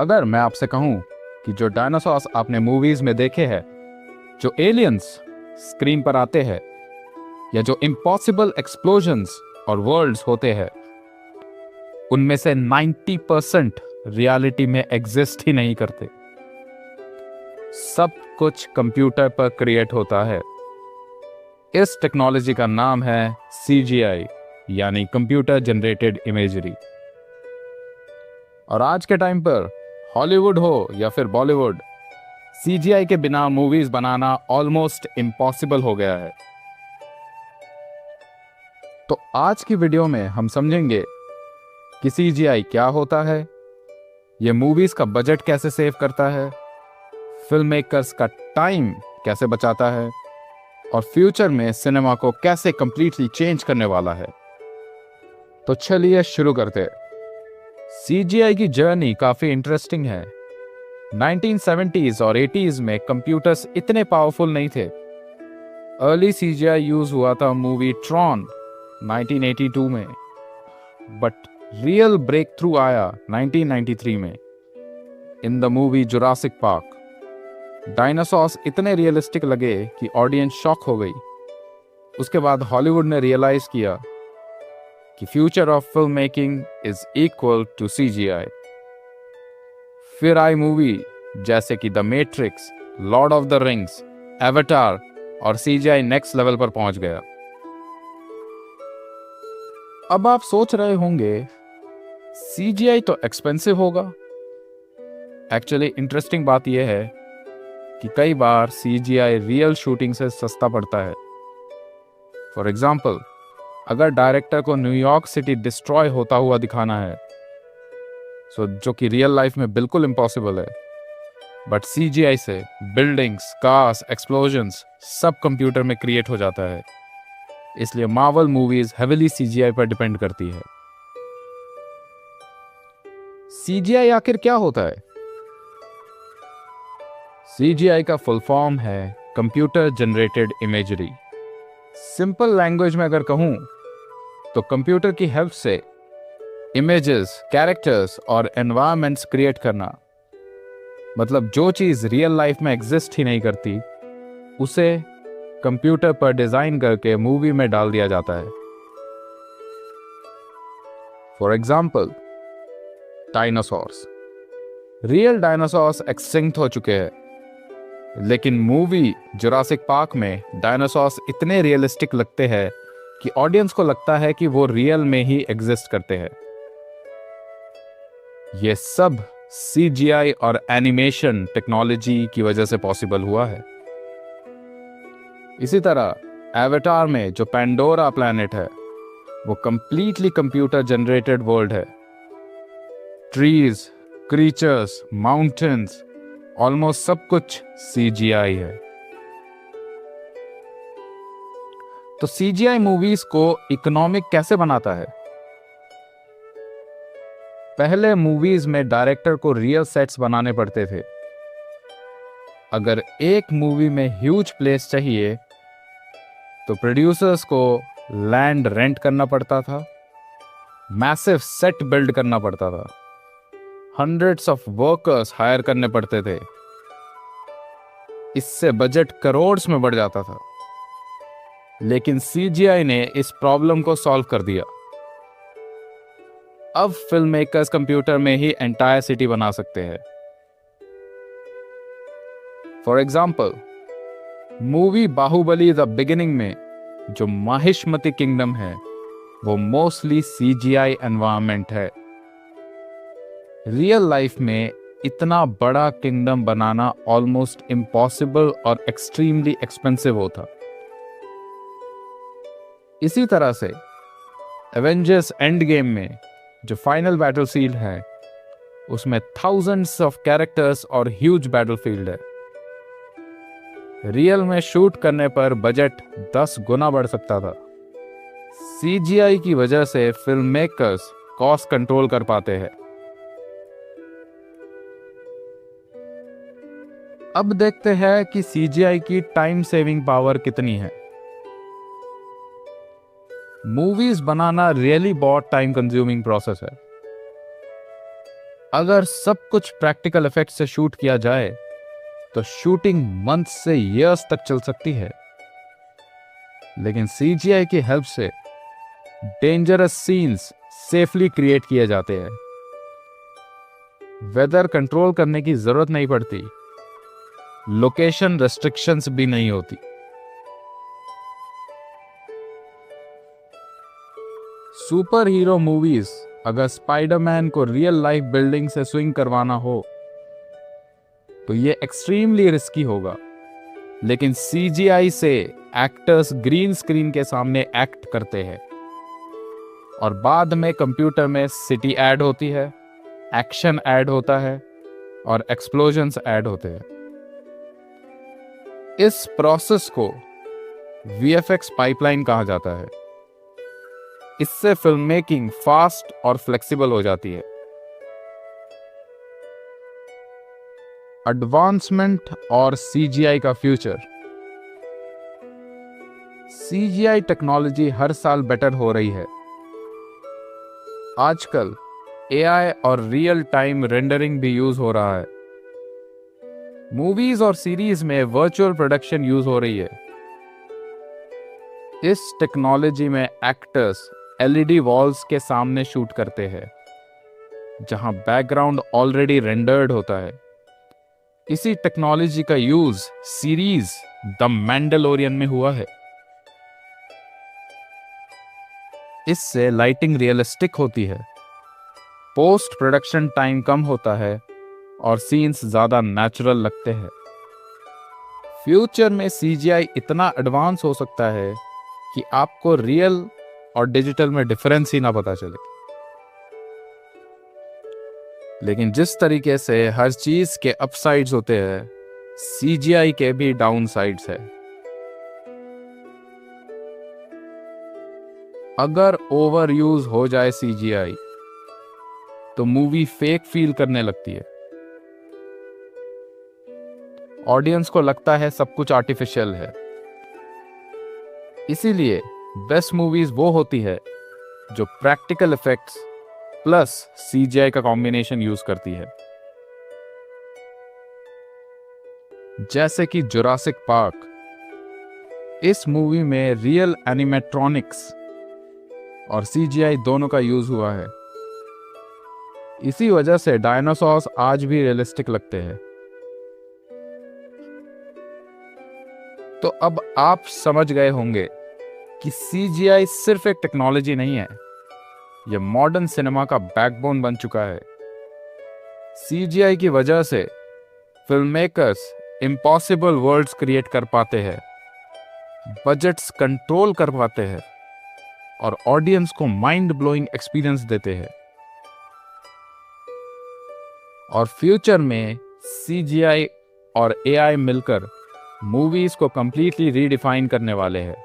अगर मैं आपसे कहूं कि जो डायनासोर्स आपने मूवीज में देखे हैं, जो एलियंस स्क्रीन पर आते हैं, या जो इम्पॉसिबल एक्सप्लोजन्स और वर्ल्ड्स होते हैं, उनमें से 90% रियलिटी में एग्जिस्ट ही नहीं करते। सब कुछ कंप्यूटर पर क्रिएट होता है। इस टेक्नोलॉजी का नाम है CGI, यानी कंप्यूटर जनरेटेड इमेजरी। और आज के टाइम पर हॉलीवुड हो या फिर बॉलीवुड, CGI के बिना मूवीज बनाना ऑलमोस्ट इम्पॉसिबल हो गया है। तो आज की वीडियो में हम समझेंगे कि CGI क्या होता है, ये मूवीज का बजट कैसे सेव करता है, फिल्म मेकर्स का टाइम कैसे बचाता है, और फ्यूचर में सिनेमा को कैसे कंप्लीटली चेंज करने वाला है। तो चलिए शुरू करते हैं। CGI की जर्नी काफी इंटरेस्टिंग है। 1970s और 80s में कंप्यूटर्स इतने पावरफुल नहीं थे। अर्ली CGI यूज हुआ था मूवी ट्रॉन 1982 में, बट रियल ब्रेक थ्रू आया 1993 में in the movie Jurassic park. Dinosaurs इतने रियलिस्टिक लगे कि ऑडियंस शॉक हो गई। उसके बाद हॉलीवुड ने रियलाइज किया कि future of film making is equal to CGI। फिर आई मूवी जैसे कि the Matrix, Lord of the Rings, Avatar, और CGI नेक्स्ट लेवल पर पहुंच गया। अब आप सोच रहे होंगे CGI तो एक्सपेंसिव होगा। एक्चुअली इंटरेस्टिंग बात यह है कि कई बार CGI रियल शूटिंग से सस्ता पड़ता है। फॉर एग्जाम्पल, अगर डायरेक्टर को न्यूयॉर्क सिटी डिस्ट्रॉय होता हुआ दिखाना है, जो कि रियल लाइफ में बिल्कुल इम्पॉसिबल है, बट CGI से बिल्डिंग्स, कार्स, एक्सप्लोजन्स सब कंप्यूटर में क्रिएट हो जाता है। इसलिए मार्वल मूवीज हेविली CGI पर डिपेंड करती है। CGI आखिर क्या होता है? CGI का फुल फॉर्म है computer generated imagery. Simple language में अगर कहूं तो कंप्यूटर की हेल्प से इमेजेस, कैरेक्टर्स और एनवायरनमेंट्स क्रिएट करना। मतलब जो चीज रियल लाइफ में एग्जिस्ट ही नहीं करती, उसे कंप्यूटर पर डिजाइन करके मूवी में डाल दिया जाता है। For example, dinosaurs. Real dinosaurs extinct हो चुके हैं, लेकिन मूवी जुरासिक पार्क में डायनासोर्स इतने रियलिस्टिक लगते हैं कि ऑडियंस को लगता है कि वो रियल में ही एग्जिस्ट करते हैं। ये सब CGI और एनिमेशन टेक्नोलॉजी की वजह से पॉसिबल हुआ है। इसी तरह एवेटार में जो पैंडोरा प्लैनेट है, वो कंप्लीटली कंप्यूटर जनरेटेड वर्ल्ड है। ट्रीज, क्रीचर्स, माउंटेन्स, ऑलमोस्ट सब कुछ CGI है। तो CGI मूवीज को इकोनॉमिक कैसे बनाता है? पहले मूवीज में डायरेक्टर को रियल सेट्स बनाने पड़ते थे। अगर एक मूवी में ह्यूज प्लेस चाहिए तो प्रोड्यूसर्स को लैंड रेंट करना पड़ता था, मैसिव सेट बिल्ड करना पड़ता था, हंड्रेड्स ऑफ वर्कर्स हायर करने पड़ते थे। इससे बजट करोड़्स में बढ़ जाता था। लेकिन CGI ने इस प्रॉब्लम को सॉल्व कर दिया। अब फिल्म मेकर्स कंप्यूटर में ही एंटायर सिटी बना सकते हैं। For example, movie Baahubali the beginning में जो माहिष्मति किंगडम है, वो मोस्टली CGI एनवायरनमेंट है। रियल लाइफ में इतना बड़ा किंगडम बनाना ऑलमोस्ट इम्पॉसिबल और एक्सट्रीमली एक्सपेंसिव होता। इसी तरह से एवेंजर्स एंड गेम में जो फाइनल बैटलफील्ड है, उसमें थाउजेंड्स ऑफ कैरेक्टर्स और ह्यूज बैटलफील्ड है। रियल में शूट करने पर बजट 10 गुना बढ़ सकता था। CGI की वजह से फिल्म मेकर्स कॉस्ट कंट्रोल कर पाते हैं। अब देखते हैं कि CGI की टाइम सेविंग पावर कितनी है। मूवीज बनाना रियली बहुत टाइम कंज्यूमिंग प्रोसेस है। अगर सब कुछ प्रैक्टिकल इफेक्ट से शूट किया जाए तो शूटिंग मंथ से ईयर्स तक चल सकती है, लेकिन सीजीआई की हेल्प से डेंजरस सीन्स सेफली क्रिएट किए जाते हैं। वेदर कंट्रोल करने की जरूरत नहीं पड़ती, लोकेशन रेस्ट्रिक्शंस भी नहीं होती। सुपर हीरो मूवीज, अगर स्पाइडरमैन को रियल लाइफ बिल्डिंग से स्विंग करवाना हो तो ये एक्सट्रीमली रिस्की होगा, लेकिन सीजीआई से एक्टर्स ग्रीन स्क्रीन के सामने एक्ट करते हैं और बाद में कंप्यूटर में सिटी ऐड होती है, एक्शन ऐड होता है और एक्सप्लोजन्स ऐड होते हैं। इस प्रोसेस को वीएफएक्स पाइपलाइन कहा जाता है। इससे फिल्म मेकिंग फास्ट और फ्लेक्सिबल हो जाती है। एडवांसमेंट और सीजीआई का फ्यूचर। सीजीआई टेक्नोलॉजी हर साल बेटर हो रही है। आजकल एआई और रियल टाइम रेंडरिंग भी यूज हो रहा है। मूवीज और सीरीज में वर्चुअल प्रोडक्शन यूज हो रही है। इस टेक्नोलॉजी में एक्टर्स एलईडी वॉल्स के सामने शूट करते हैं, जहां बैकग्राउंड ऑलरेडी रेंडर्ड होता है। इसी टेक्नोलॉजी का यूज सीरीज द मैंडलोरियन में हुआ है। इससे लाइटिंग रियलिस्टिक होती है, पोस्ट प्रोडक्शन टाइम कम होता है और सीन्स ज्यादा नेचुरल लगते हैं। फ्यूचर में सीजीआई इतना एडवांस हो सकता है कि आपको रियल और डिजिटल में डिफरेंस ही ना पता चले। लेकिन जिस तरीके से हर चीज के अपसाइड्स होते हैं, सीजीआई के भी डाउन साइड्स है। अगर ओवर यूज हो जाए सीजीआई तो मूवी फेक फील करने लगती है। ऑडियंस को लगता है सब कुछ आर्टिफिशियल है। इसीलिए बेस्ट मूवीज वो होती है जो प्रैक्टिकल इफेक्ट्स प्लस सीजीआई का कॉम्बिनेशन यूज करती है। जैसे कि जुरासिक पार्क। इस मूवी में रियल एनिमेट्रॉनिक्स और सीजीआई दोनों का यूज हुआ है। इसी वजह से डायनासोर्स आज भी रियलिस्टिक लगते हैं। तो अब आप समझ गए होंगे कि सीजीआई सिर्फ एक टेक्नोलॉजी नहीं है, यह मॉडर्न सिनेमा का बैकबोन बन चुका है। सीजीआई की वजह से film makers impossible worlds create कर पाते हैं, बजट्स कंट्रोल कर पाते हैं और ऑडियंस को माइंड ब्लोइंग एक्सपीरियंस देते हैं। और फ्यूचर में सीजीआई और एआई मिलकर मूवीज को कंप्लीटली रीडिफाइन करने वाले हैं।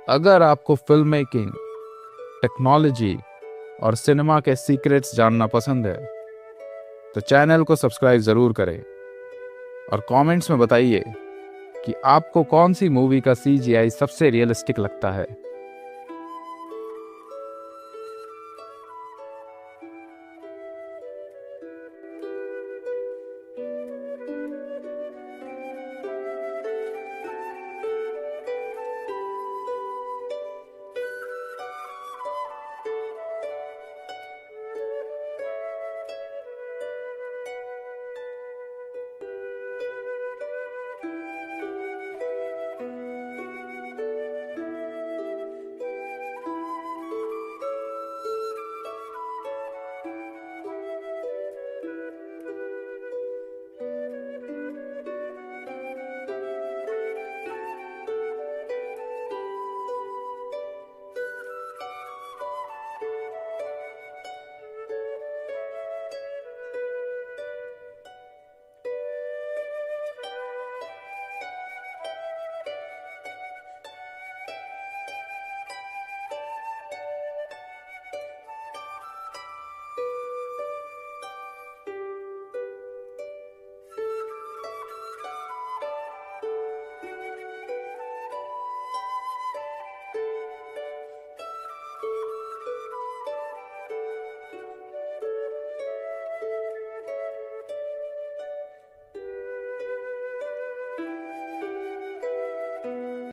अगर आपको फिल्म मेकिंग, टेक्नोलॉजी और सिनेमा के सीक्रेट्स जानना पसंद है तो चैनल को सब्सक्राइब जरूर करें और कमेंट्स में बताइए कि आपको कौन सी मूवी का सीजीआई सबसे रियलिस्टिक लगता है।